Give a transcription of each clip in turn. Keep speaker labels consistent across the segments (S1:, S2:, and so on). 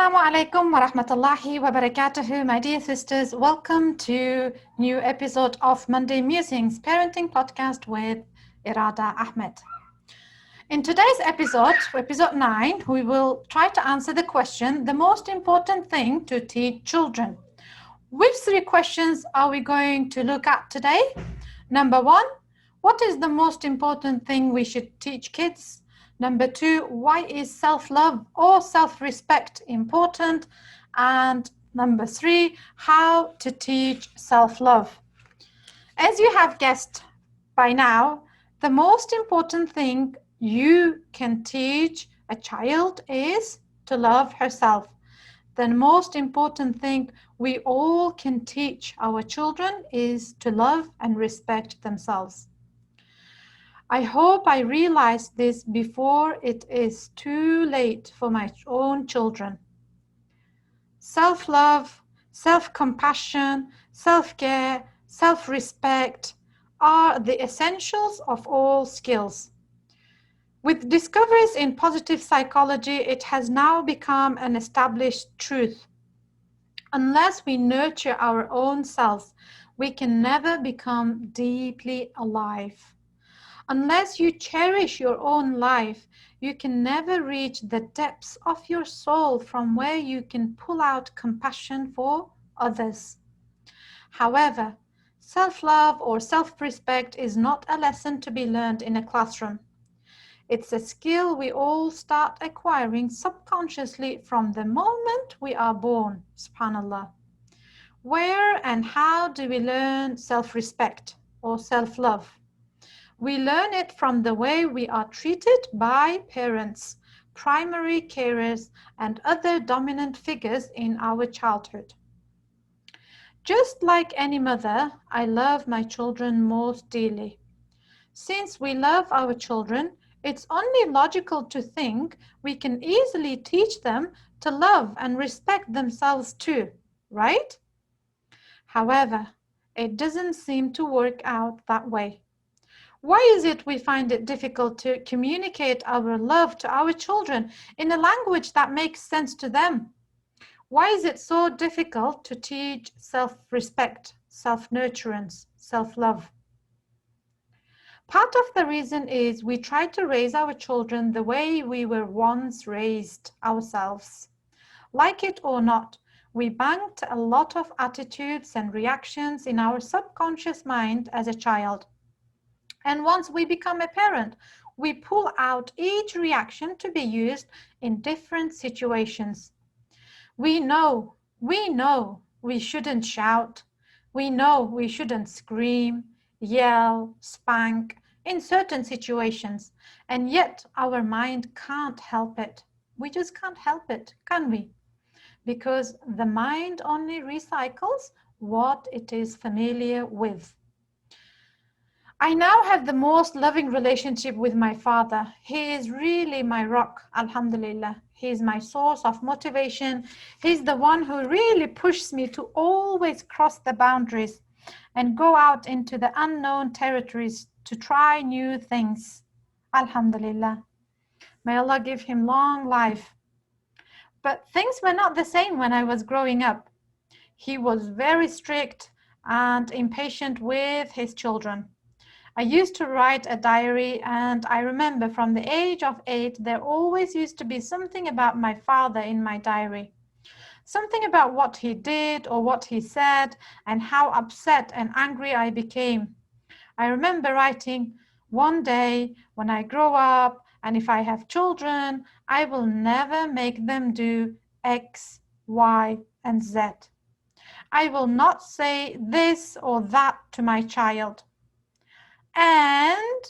S1: Assalamu alaikum wa rahmatullahi wa barakatuhu, my dear sisters. Welcome to new episode of Monday Musings Parenting Podcast with Irada Ahmed. In today's episode 9, we will try to answer the question, the most important thing to teach children. Which 3 questions are we going to look at today? Number 1, what is the most important thing we should teach kids? Number 2, why is self-love or self-respect important? And number 3, how to teach self-love. As you have guessed by now, the most important thing you can teach a child is to love herself. The most important thing we all can teach our children is to love and respect themselves. I hope I realized this before it is too late for my own children. Self-love, self-compassion, self-care, self-respect are the essentials of all skills. With discoveries in positive psychology, it has now become an established truth. Unless we nurture our own selves, we can never become deeply alive. Unless you cherish your own life, you can never reach the depths of your soul from where you can pull out compassion for others. However, self-love or self-respect is not a lesson to be learned in a classroom. It's a skill we all start acquiring subconsciously from the moment we are born, subhanallah. Where and how do we learn self-respect or self-love? We learn it from the way we are treated by parents, primary carers, and other dominant figures in our childhood. Just like any mother, I love my children most dearly. Since we love our children, it's only logical to think we can easily teach them to love and respect themselves too, right? However, it doesn't seem to work out that way. Why is it we find it difficult to communicate our love to our children in a language that makes sense to them? Why is it so difficult to teach self-respect, self-nurturance, self-love? Part of the reason is we try to raise our children the way we were once raised ourselves. Like it or not, we banked a lot of attitudes and reactions in our subconscious mind as a child. And once we become a parent, we pull out each reaction to be used in different situations. We know we shouldn't shout. We know we shouldn't scream, yell, spank in certain situations. And yet our mind can't help it. We just can't help it, can we? Because the mind only recycles what it is familiar with. I now have the most loving relationship with my father. He is really my rock, alhamdulillah. He is my source of motivation. He's the one who really pushes me to always cross the boundaries and go out into the unknown territories to try new things. Alhamdulillah. May Allah give him long life. But things were not the same when I was growing up. He was very strict and impatient with his children. I used to write a diary, and I remember from the age of 8, there always used to be something about my father in my diary. Something about what he did or what he said and how upset and angry I became. I remember writing, "One day when I grow up and if I have children, I will never make them do X, Y, and Z. I will not say this or that to my child." And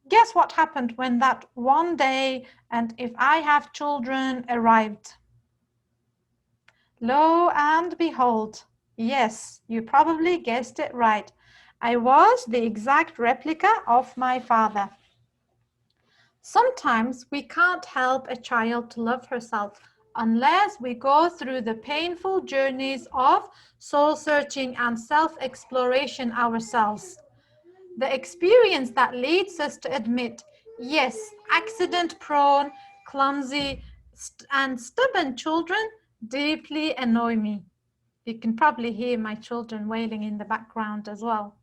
S1: guess what happened when that one day and if I have children arrived? Lo and behold, yes, you probably guessed it right. I was the exact replica of my father. Sometimes we can't help a child to love herself unless we go through the painful journeys of soul-searching and self-exploration ourselves. The experience that leads us to admit, yes, accident-prone, clumsy, and stubborn children deeply annoy me. You can probably hear my children wailing in the background as well.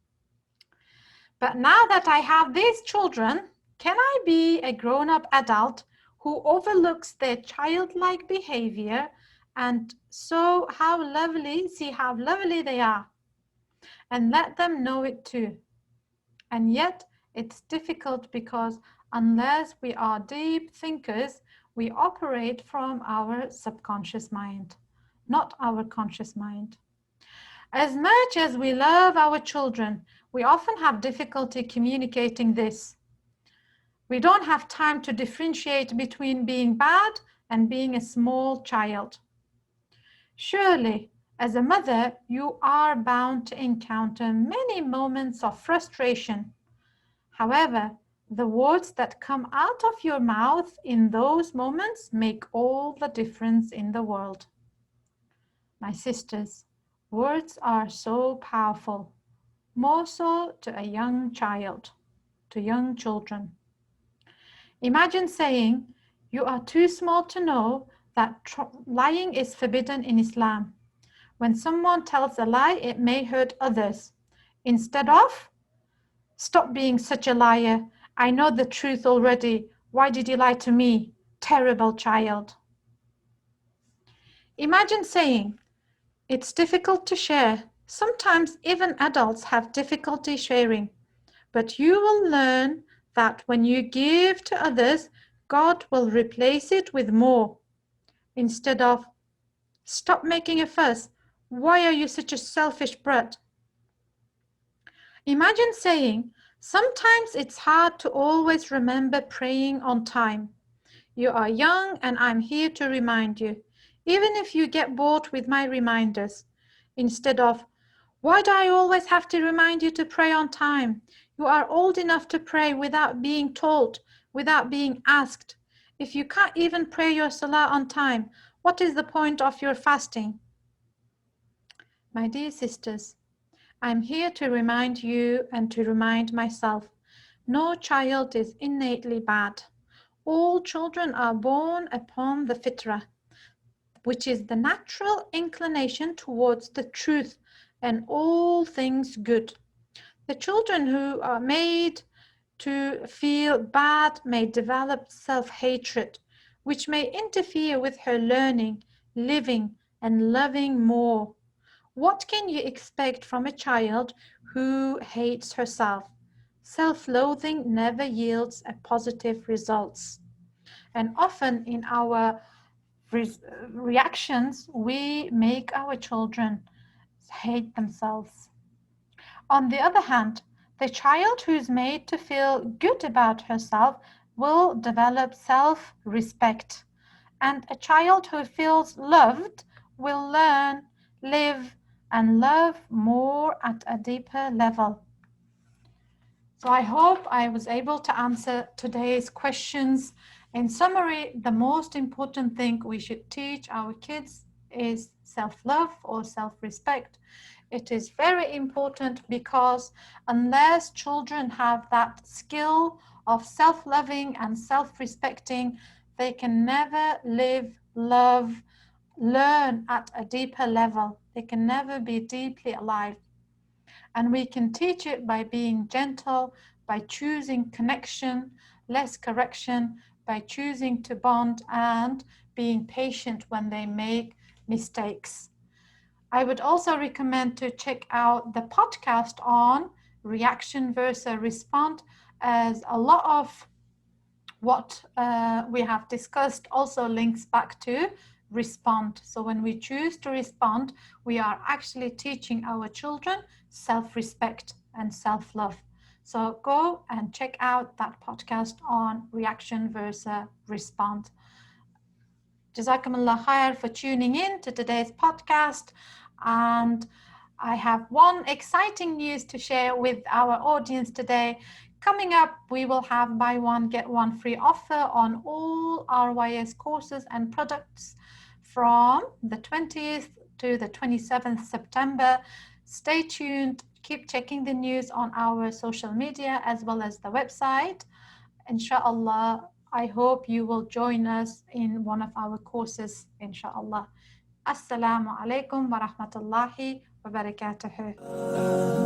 S1: But now that I have these children, can I be a grown-up adult who overlooks their childlike behavior and see how lovely they are, and let them know it too? And yet, it's difficult because unless we are deep thinkers, we operate from our subconscious mind, not our conscious mind. As much as we love our children, we often have difficulty communicating this. We don't have time to differentiate between being bad and being a small child. Surely, as a mother, you are bound to encounter many moments of frustration. However, the words that come out of your mouth in those moments make all the difference in the world. My sisters, words are so powerful, more so to a young child, to young children. Imagine saying, "You are too small to know that lying is forbidden in Islam. When someone tells a lie, it may hurt others." Instead of, "Stop being such a liar. I know the truth already. Why did you lie to me? Terrible child." Imagine saying, "It's difficult to share. Sometimes even adults have difficulty sharing. But you will learn that when you give to others, God will replace it with more." Instead of, "Stop making a fuss. Why are you such a selfish brat?" Imagine saying, "Sometimes it's hard to always remember praying on time. You are young and I'm here to remind you, even if you get bored with my reminders." Instead of, "Why do I always have to remind you to pray on time? You are old enough to pray without being told, without being asked. If you can't even pray your salah on time, what is the point of your fasting?" My dear sisters, I'm here to remind you and to remind myself, no child is innately bad. All children are born upon the fitrah, which is the natural inclination towards the truth and all things good. The children who are made to feel bad may develop self-hatred, which may interfere with her learning, living, and loving more. What can you expect from a child who hates herself? Self-loathing never yields a positive results. And often in our reactions, we make our children hate themselves. On the other hand, the child who's made to feel good about herself will develop self-respect. And a child who feels loved will learn, live, and love more at a deeper level. So I hope I was able to answer today's questions. In summary, the most important thing we should teach our kids is self-love or self-respect. It is very important because unless children have that skill of self-loving and self-respecting, they can never live, love, learn at a deeper level. They can never be deeply alive. And we can teach it by being gentle, by choosing connection, less correction, by choosing to bond and being patient when they make mistakes. I would also recommend to check out the podcast on reaction versus respond, as a lot of what we have discussed also links back to respond. So when we choose to respond, we are actually teaching our children self-respect and self-love. So go and check out that podcast on reaction versus respond. Jazakumullah khair for tuning in to today's podcast. And I have one exciting news to share with our audience today. Coming up, we will have buy one, get one free offer on all RYS courses and products from the 20th to the 27th September. Stay tuned. Keep checking the news on our social media as well as the website. Inshallah, I hope you will join us in one of our courses, inshallah. Assalamu alaikum wa rahmatullahi wa barakatuh.